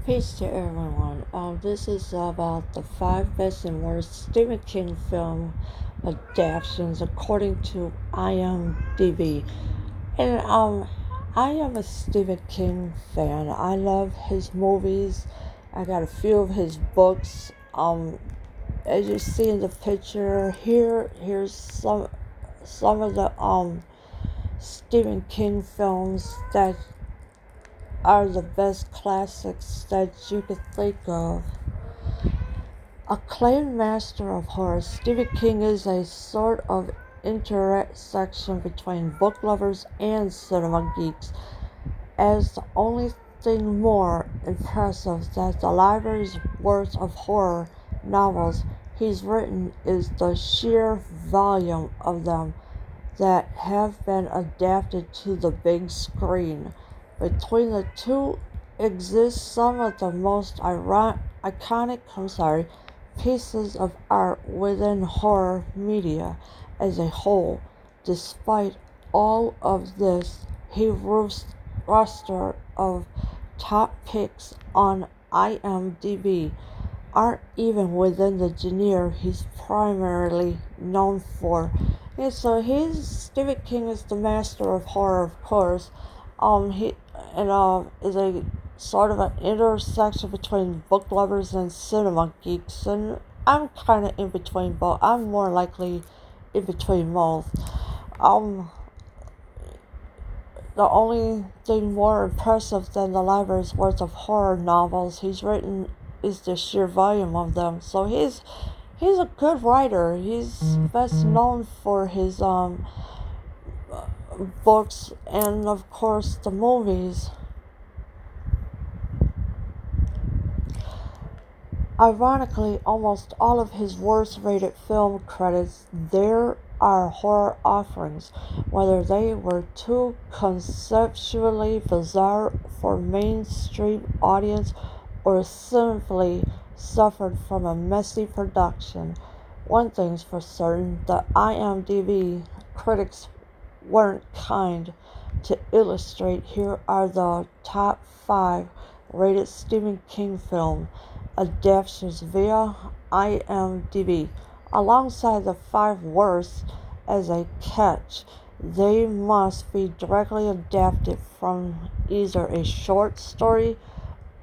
Peace to everyone. This is about the 5 best and worst Stephen King film adaptations according to IMDB. And I am a Stephen King fan. I love his movies. I got a few of his books. As you see in the picture here's some of the Stephen King films that are the best classics that you could think of. Acclaimed master of horror, Stephen King is a sort of intersection between book lovers and cinema geeks, as the only thing more impressive than the library's worth of horror novels he's written is the sheer volume of them that have been adapted to the big screen. Between the two exist some of the most iconic pieces of art within horror media as a whole. Despite all of this, he roster of top picks on IMDb aren't even within the genre he's primarily known for. And so Stephen King is the master of horror, of course. He is a sort of an intersection between book lovers and cinema geeks, and I'm kind of in between both. I'm more likely in between both. Um, the only thing more impressive than the library's worth of horror novels he's written is the sheer volume of them. So he's a good writer. He's best known for his books and of course the movies. Ironically, almost all of his worst rated film credits there are horror offerings, whether they were too conceptually bizarre for mainstream audience or simply suffered from a messy production. One thing's for certain, the IMDb critics weren't kind. To illustrate, here are the top 5 rated Stephen King film adaptations via IMDb, alongside the 5 worst. As a catch, they must be directly adapted from either a short story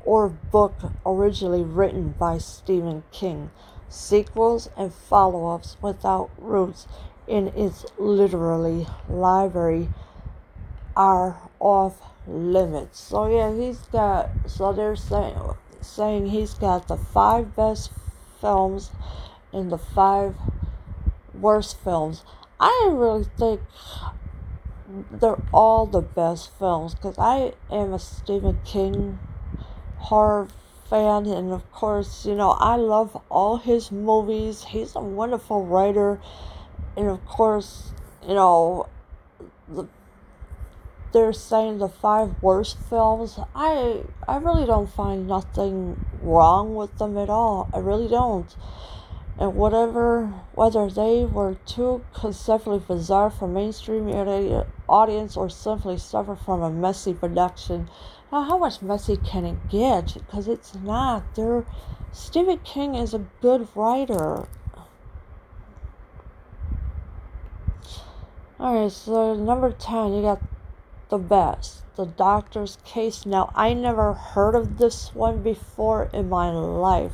or book originally written by Stephen King. Sequels and follow-ups without roots in its literary library are off limits. So yeah, they're saying he's got the 5 best films and the 5 worst films. I really think they're all the best films because I am a Stephen King horror fan, and of course, I love all his movies. He's a wonderful writer, and of course, the they're saying the 5 worst films. I really don't find nothing wrong with them at all. I really don't. And whether they were too conceptually bizarre for mainstream audience or simply suffer from a messy production. Now, how much messy can it get? Because it's not. Stephen King is a good writer. Alright, so number 10, you got the best, The Doctor's Case. Now, I never heard of this one before in my life,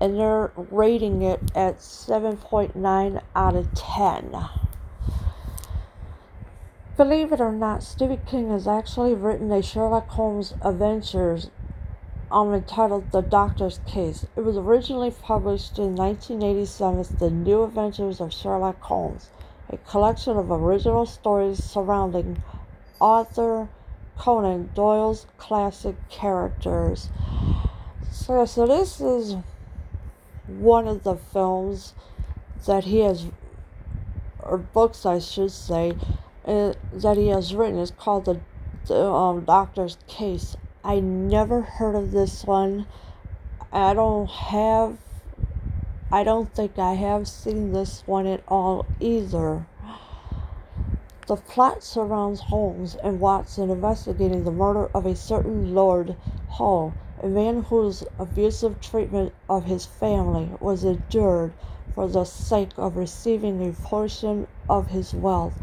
and they're rating it at 7.9 out of 10. Believe it or not, Stephen King has actually written a Sherlock Holmes adventures entitled The Doctor's Case. It was originally published in 1987 as The New Adventures of Sherlock Holmes, a collection of original stories surrounding Arthur Conan Doyle's classic characters. So this is one of the films that he has, or books I should say, that he has written. It's called the Doctor's Case. I never heard of this one. I don't think I have seen this one at all either. The plot surrounds Holmes and Watson investigating the murder of a certain Lord Hull a man whose abusive treatment of his family was endured for the sake of receiving a portion of his wealth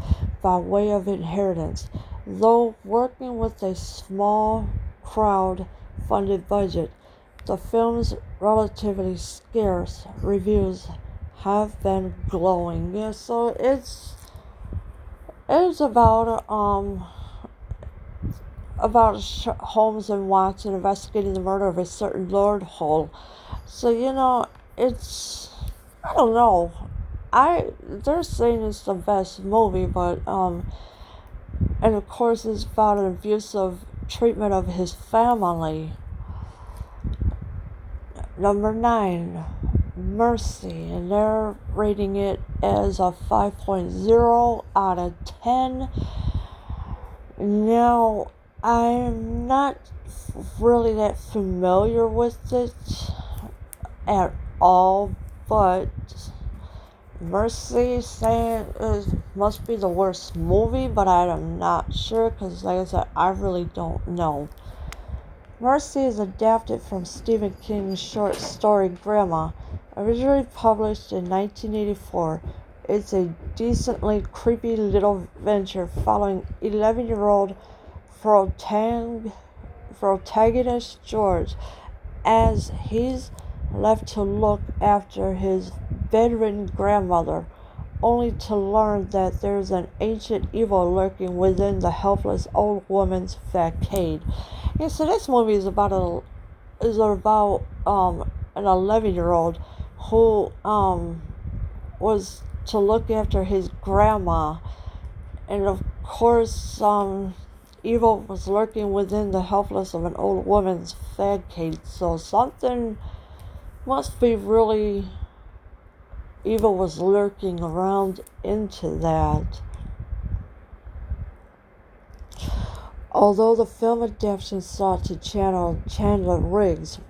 by way of inheritance. Though working with a small crowd-funded budget, the film's relatively scarce reviews have been glowing. Yeah, so it's about Holmes and Watson investigating the murder of a certain Lord Hull. So it's I don't know. They're saying it's the best movie, but and of course it's about an abusive treatment of his family. Number 9, Mercy, and they're rating it as a 5.0 out of 10. Now, I'm not really that familiar with it at all, but Mercy saying it must be the worst movie, but I'm not sure because, like I said, I really don't know. Mercy is adapted from Stephen King's short story Grandma, originally published in 1984. It's a decently creepy little venture following 11-year-old protagonist George as he's left to look after his bedridden grandmother, only to learn that there's an ancient evil lurking within the helpless old woman's facade. Yeah, so this movie is about an 11-year-old who was to look after his grandma, and of course evil was lurking within the helpless of an old woman's facade. So something must be really evil was lurking around into that. Although the film adaptation sought to channel Chandler Riggs'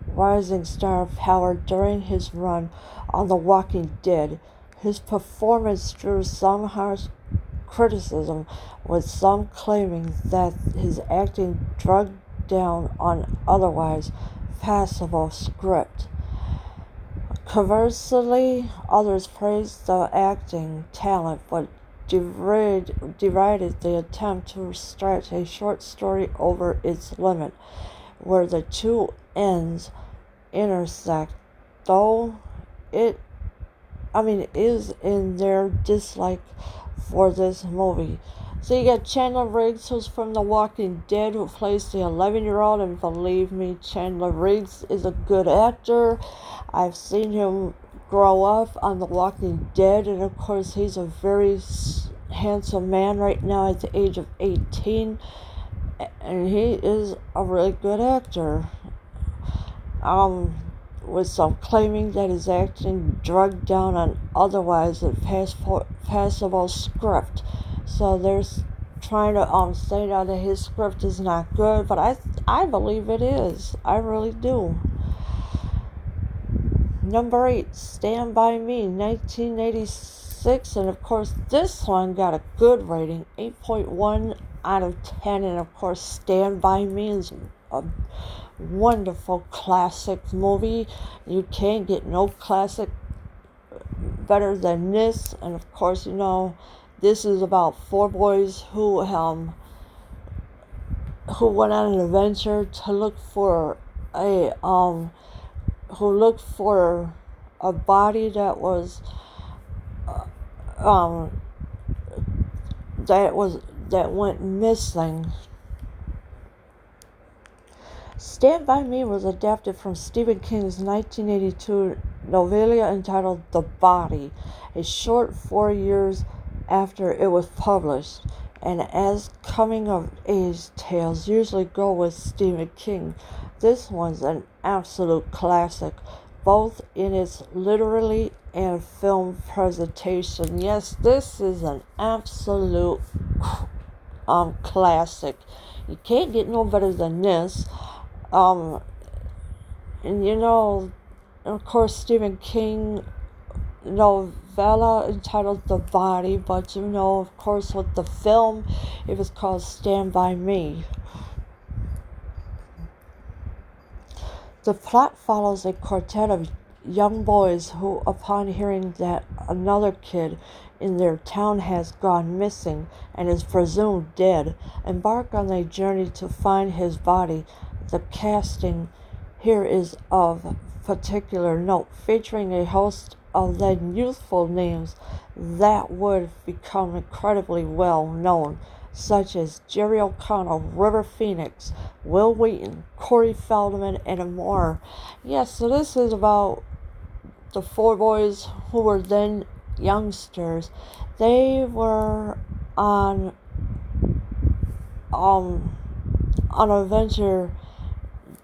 rising star power during his run on The Walking Dead, his performance drew some harsh criticism, with some claiming that his acting dragged down an otherwise passable script. Conversely, others praised the acting talent but derided the attempt to stretch a short story over its limit, where the two ends intersect, though it is in their dislike for this movie. So you got Chandler Riggs, who's from The Walking Dead, who plays the 11-year-old, and believe me, Chandler Riggs is a good actor. I've seen him grow up on The Walking Dead, and of course he's a very handsome man right now at the age of 18, and he is a really good actor. With some claiming that his acting dragged down an otherwise passable script. So they're trying to say that his script is not good, but I believe it is. I really do. Number 8, Stand By Me, 1986, and of course this one got a good rating, 8.1 out of 10, and of course Stand By Me is a wonderful classic movie. You can't get no classic better than this, and of course this is about 4 boys who went on an adventure to look for a body that went missing. Stand By Me was adapted from Stephen King's 1982 novella entitled The Body, a short 4 years after it was published, and as coming-of-age tales usually go with Stephen King, this one's an absolute classic, both in its literary and film presentation. Yes, this is an absolute classic. You can't get no better than this. And of course, Stephen King novella entitled The Body, but of course, with the film, it was called Stand By Me. The plot follows a quartet of young boys who, upon hearing that another kid in their town has gone missing and is presumed dead, embark on a journey to find his body. The casting here is of particular note, featuring a host of then youthful names that would become incredibly well known, such as Jerry O'Connell, River Phoenix, Will Wheaton, Corey Feldman, and more. Yes, so this is about the four boys who were then youngsters. They were on an adventure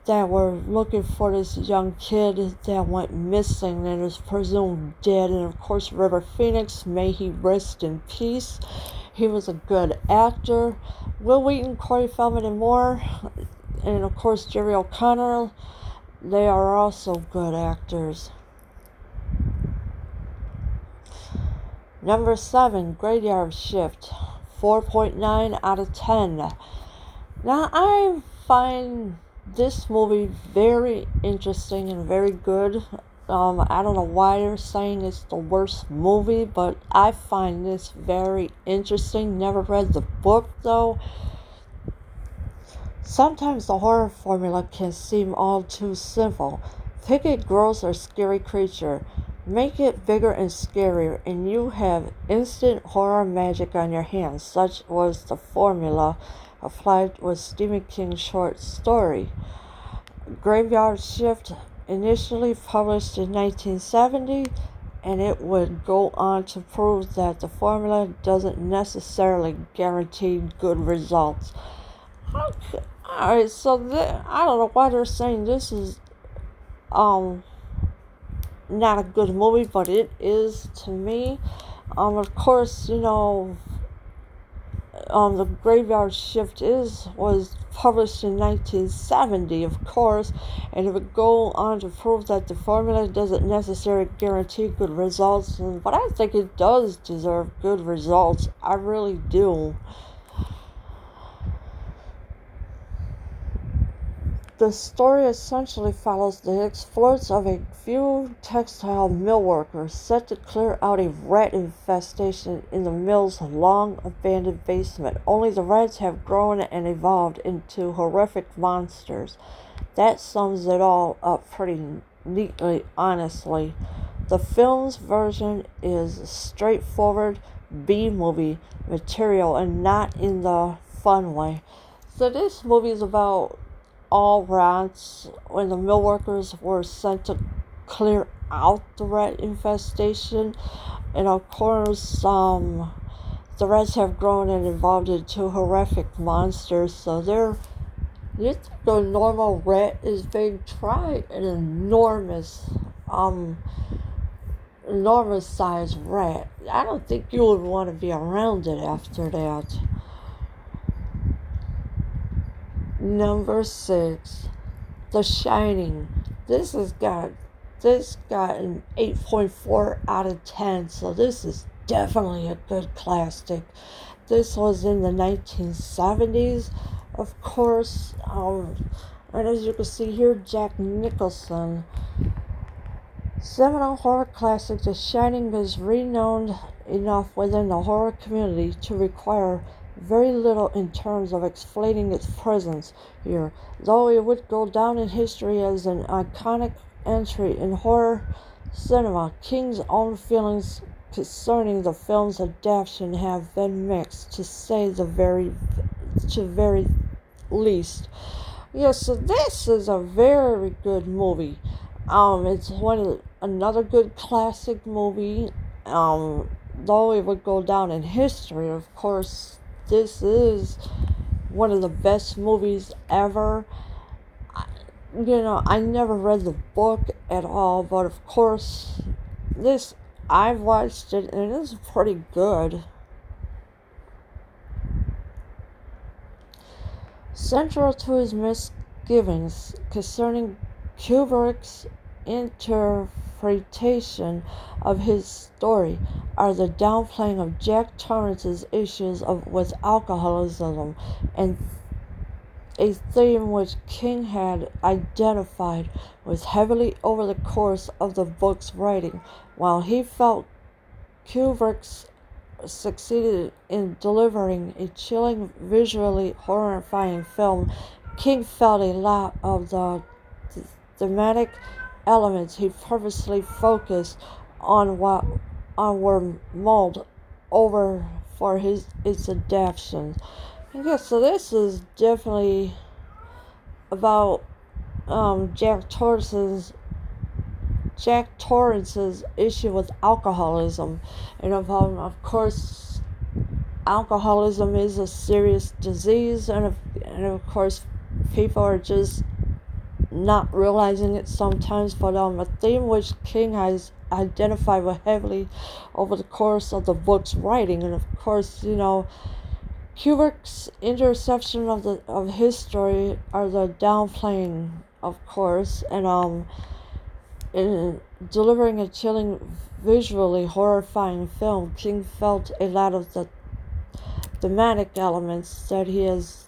that were looking for this young kid that went missing and is presumed dead. And of course, River Phoenix, may he rest in peace. He was a good actor. Will Wheaton, Corey Feldman, and more. And of course, Jerry O'Connell. They are also good actors. Number 7, Graveyard Shift. 4.9 out of 10. Now, I find this movie very interesting and very good. I don't know why they're saying it's the worst movie, but I find this very interesting. Never read the book, though. Sometimes the horror formula can seem all too simple. Pick a gross or scary creature, make it bigger and scarier, and you have instant horror magic on your hands. Such was the formula applied with Stephen King's short story. Graveyard Shift, initially published in 1970, and it would go on to prove that the formula doesn't necessarily guarantee good results. Okay. Alright, so I don't know why they're saying this is not a good movie, but it is to me. Of course, the Graveyard Shift was published in 1970, of course, and it would go on to prove that the formula doesn't necessarily guarantee good results, but I think it does deserve good results. I really do. The story essentially follows the exploits of a few textile mill workers set to clear out a rat infestation in the mill's long-abandoned basement. Only the rats have grown and evolved into horrific monsters. That sums it all up pretty neatly, honestly. The film's version is straightforward B-movie material and not in the fun way. So this movie is about all rats when the mill workers were sent to clear out the rat infestation, and of course the rats have grown and evolved into horrific monsters. So the normal rat is being tried an enormous sized rat. I don't think you would want to be around it after that. Number 6, The Shining. This got an 8.4 out of 10, so this is definitely a good classic. This was in the 1970s, of course, and as you can see here, Jack Nicholson. Seminal horror classic The Shining is renowned enough within the horror community to require very little in terms of explaining its presence here, though it would go down in history as an iconic entry in horror cinema. King's own feelings concerning the film's adaptation have been mixed, to say the very least. Yes, so this is a very good movie. It's another good classic movie. Though it would go down in history, of course, this is one of the best movies ever. I never read the book at all, but of course, I've watched it and it's pretty good. Central to his misgivings concerning Kubrick's interpretation of his story are the downplaying of Jack Torrance's issues with alcoholism and a theme which King had identified with heavily over the course of the book's writing. While he felt Kubrick succeeded in delivering a chilling, visually horrifying film, King felt a lot of the thematic elements he purposely focused on were mulled over for its adaptations. Okay, so this is definitely about Jack Torrance's issue with alcoholism, and of course, alcoholism is a serious disease, and of course, people are just not realizing it sometimes. But a theme which King has identified with heavily over the course of the book's writing, and of course, Kubrick's interception of his story are the downplaying, of course, and in delivering a chilling, visually horrifying film, King felt a lot of the thematic elements that he has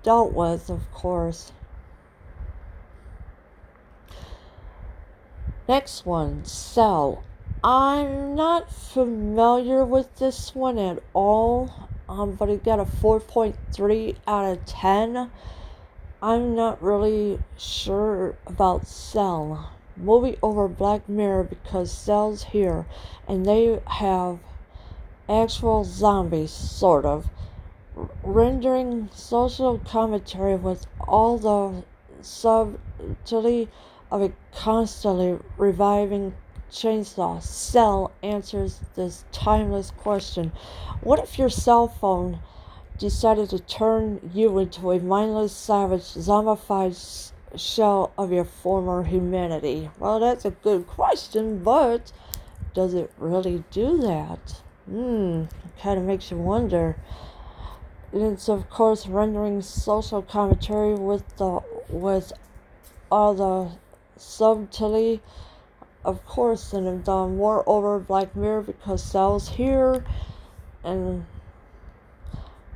dealt with, of course. Next one, Cell. I'm not familiar with this one at all, but it got a 4.3 out of 10. I'm not really sure about Cell. Movie over Black Mirror because Cell's here, and they have actual zombies, sort of, rendering social commentary with all the subtlety of a constantly reviving chainsaw. Cell answers this timeless question. What if your cell phone decided to turn you into a mindless, savage, zombified shell of your former humanity? Well, that's a good question, but does it really do that? It kind of makes you wonder. It's of course rendering social commentary with all the subtlety, of course, and moreover Black Mirror because Cell's here, and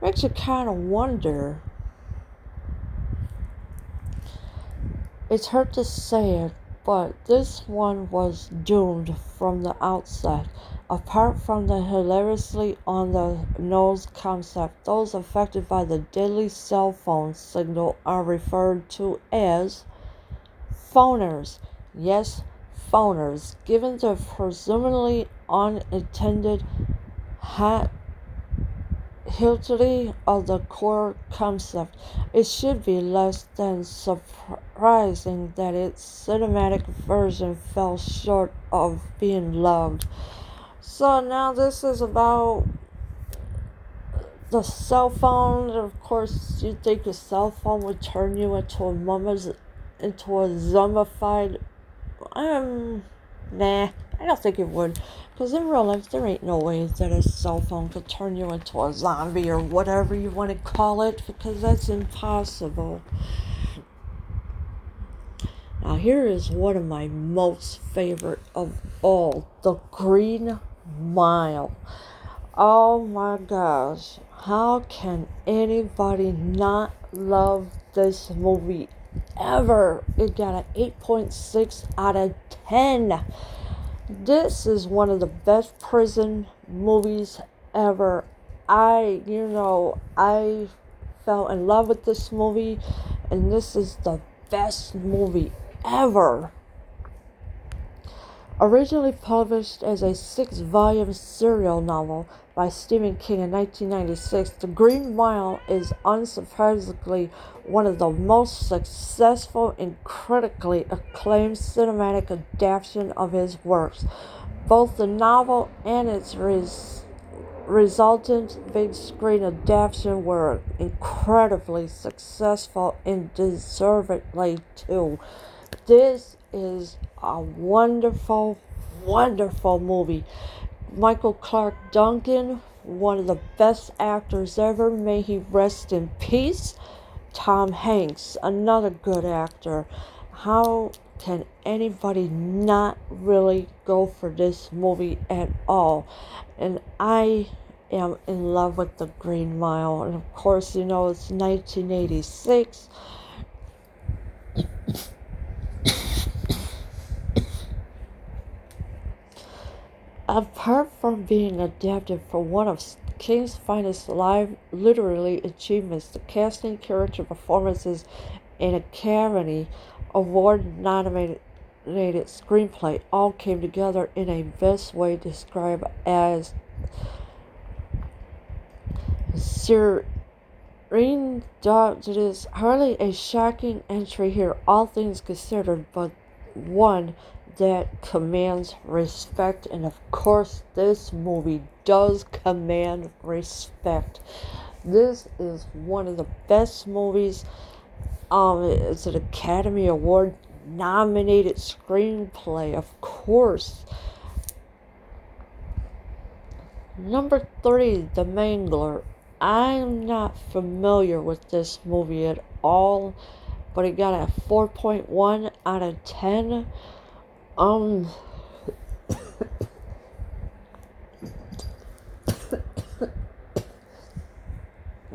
makes you kind of wonder. It's hard to say it, but this one was doomed from the outset. Apart from the hilariously on-the-nose concept, those affected by the deadly cell phone signal are referred to as phoners. Yes, phoners. Given the presumably unintended hilty of the core concept, it should be less than surprising that its cinematic version fell short of being loved. So now this is about the cell phone. Of course, you think a cell phone would turn you into a zombified. Nah, I don't think it would. Because in real life, there ain't no way that a cell phone could turn you into a zombie or whatever you want to call it, because that's impossible. Now, here is one of my most favorite of all, The Green Mile. Oh my gosh, how can anybody not love this movie ever? It got an 8.6 out of 10. This is one of the best prison movies ever. I fell in love with this movie, and this is the best movie ever. Originally published as a 6-volume serial novel by Stephen King in 1996, The Green Mile is unsurprisingly one of the most successful and critically acclaimed cinematic adaptations of his works. Both the novel and its resultant big screen adaptation were incredibly successful and deservedly too. This is a wonderful, wonderful movie. Michael Clark Duncan, one of the best actors ever, may he rest in peace. Tom Hanks, another good actor. How can anybody not really go for this movie at all? And I am in love with the Green Mile. And of course, you know, it's 1986. Apart from being adapted for one of King's finest live literary achievements, the casting, character performances, and Academy Award nominated screenplay all came together in a best way described as serene. It is hardly a shocking entry here, all things considered, but one that commands respect. And of course, this movie does command respect. This is one of the best movies. It's an Academy Award nominated screenplay, of course. Number 3, The Mangler. I'm not familiar with this movie at all, but it got a 4.1 out of 10.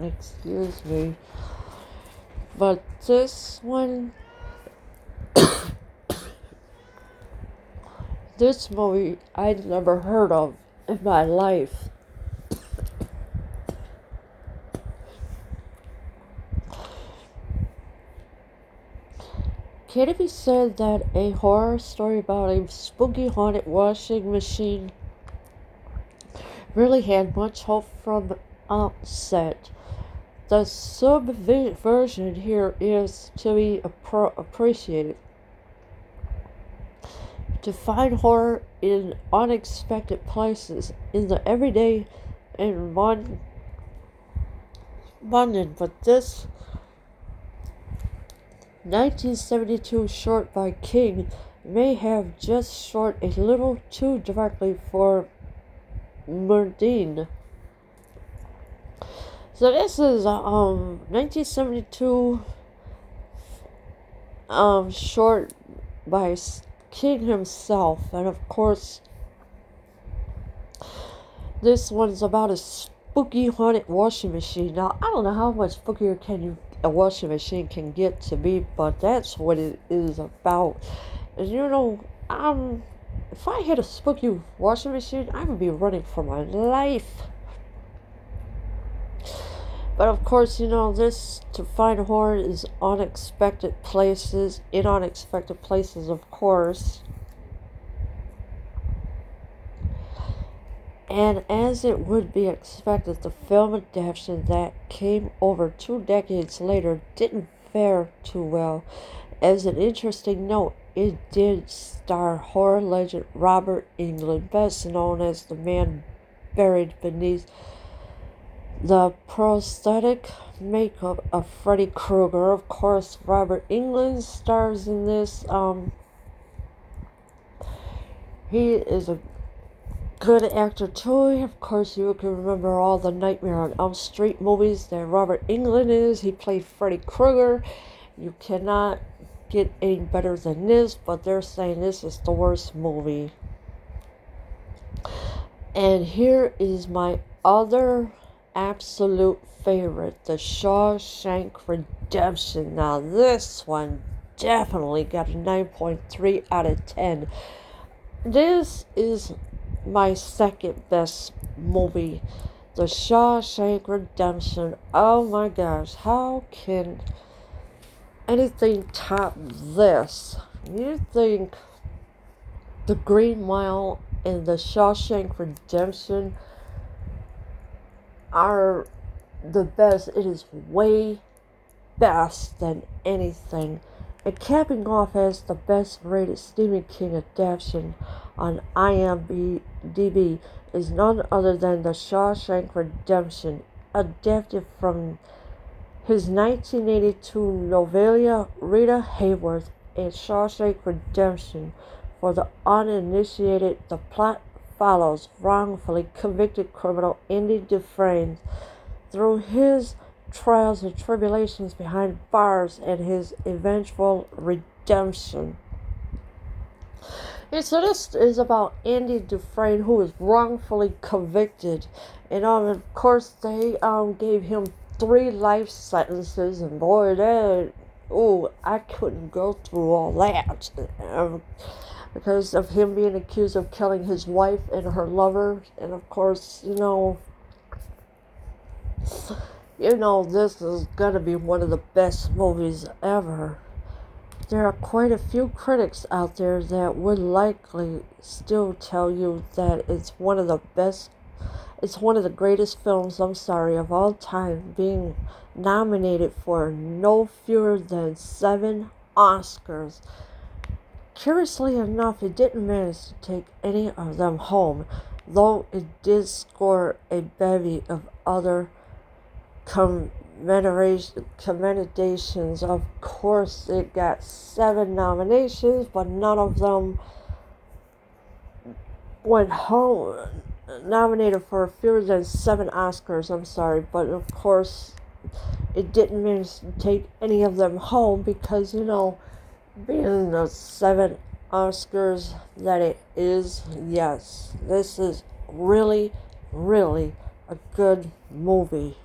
Excuse me. But this one, this movie I'd never heard of in my life. Can it be said that a horror story about a spooky haunted washing machine really had much hope from the outset? The subversion here is to be appreciated. To find horror in unexpected places, in the everyday and London, but this 1972 short by King may have just short a little too directly for Murdine. So this is 1972 short by King himself, and of course this one's about a spooky haunted washing machine. Now I don't know how much spookier a washing machine can get to be, but that's what it is about. And you know, if I had a spooky washing machine, I would be running for my life. But of course, you know, this to find horror is unexpected places, in unexpected places, of course. And as it would be expected, the film adaptation that came over 2 decades later didn't fare too well. As an interesting note, it did star horror legend Robert Englund, best known as the man buried beneath the prosthetic makeup of Freddy Krueger. Of course, Robert Englund stars in this. He is a good actor too. Of course, you can remember all the Nightmare on Elm Street movies that Robert Englund is. He played Freddy Krueger. You cannot get any better than this, but they're saying this is the worst movie. And here is my other absolute favorite, The Shawshank Redemption. Now this one definitely got a 9.3 out of 10. This is my second best movie, The Shawshank Redemption. Oh my gosh, how can anything top this? You think The Green Mile and The Shawshank Redemption are the best? It is way best than anything. And capping off as the best rated Stephen King adaptation on IMDB is none other than The Shawshank Redemption, adapted from his 1982 novella Rita Hayworth and Shawshank Redemption. For the uninitiated, the plot follows wrongfully convicted criminal Andy Dufresne through his trials and tribulations behind bars and his eventual redemption. And so this is about Andy Dufresne, who is wrongfully convicted, And of course, they gave him 3 life sentences, and boy, I couldn't go through all that. Because of him being accused of killing his wife and her lover. And of course, this is gonna be one of the best movies ever. There are quite a few critics out there that would likely still tell you that it's one of the greatest films, of all time, being nominated for no fewer than 7 Oscars. Curiously enough, it didn't manage to take any of them home, though it did score a bevy of other commendations. Of course, it got 7 nominations, but none of them went home. Nominated for fewer than 7 Oscars, but of course, it didn't manage to take any of them home because, being the 7 Oscars that it is, yes, this is really, really a good movie.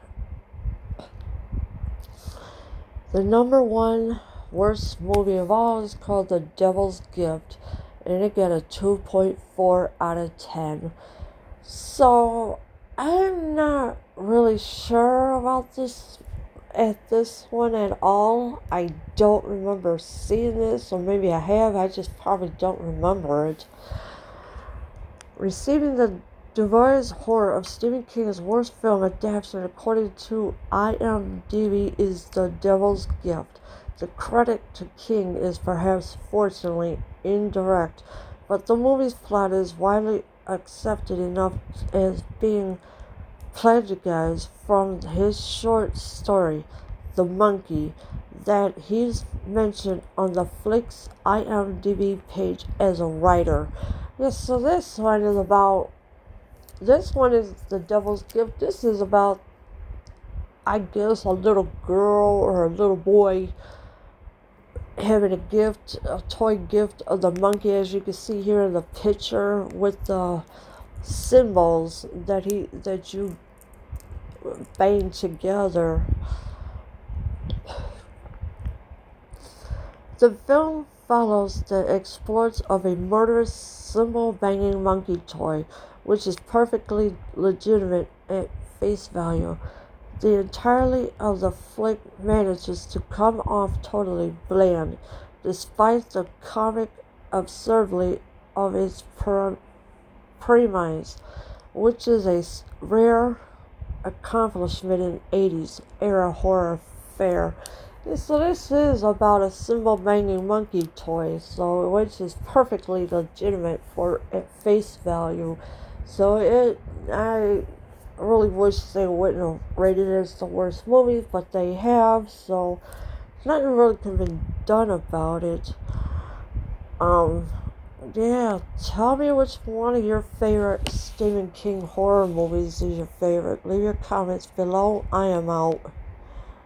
The number 1 worst movie of all is called The Devil's Gift, and it got a 2.4 out of 10. So, I'm not really sure about this one at all. I don't remember seeing this, or maybe I have, I just probably don't remember it. Receiving the devised horror of Stephen King's worst film adaptation according to IMDB is The Devil's Gift. The credit to King is perhaps fortunately indirect, but the movie's plot is widely accepted enough as being plagiarized from his short story, The Monkey, that he's mentioned on the flick's IMDb page as a writer. Yes, so this one is The Devil's Gift. This is about, I guess, a little girl or a little boy having a toy gift of the monkey, as you can see here in the picture, with the symbols that you bang together. The film follows the exploits of a murderous symbol-banging monkey toy, which is perfectly legitimate at face value. The entirety of the flick manages to come off totally bland, despite the comic absurdity of its premise, which is a rare accomplishment in 80s era horror fare. So this is about a symbol-banging monkey toy, which is perfectly legitimate at face value. So I really wish they wouldn't have rated it as the worst movie, but they have, so nothing really can be done about it. Yeah, tell me which one of your favorite Stephen King horror movies is your favorite. Leave your comments below. I am out.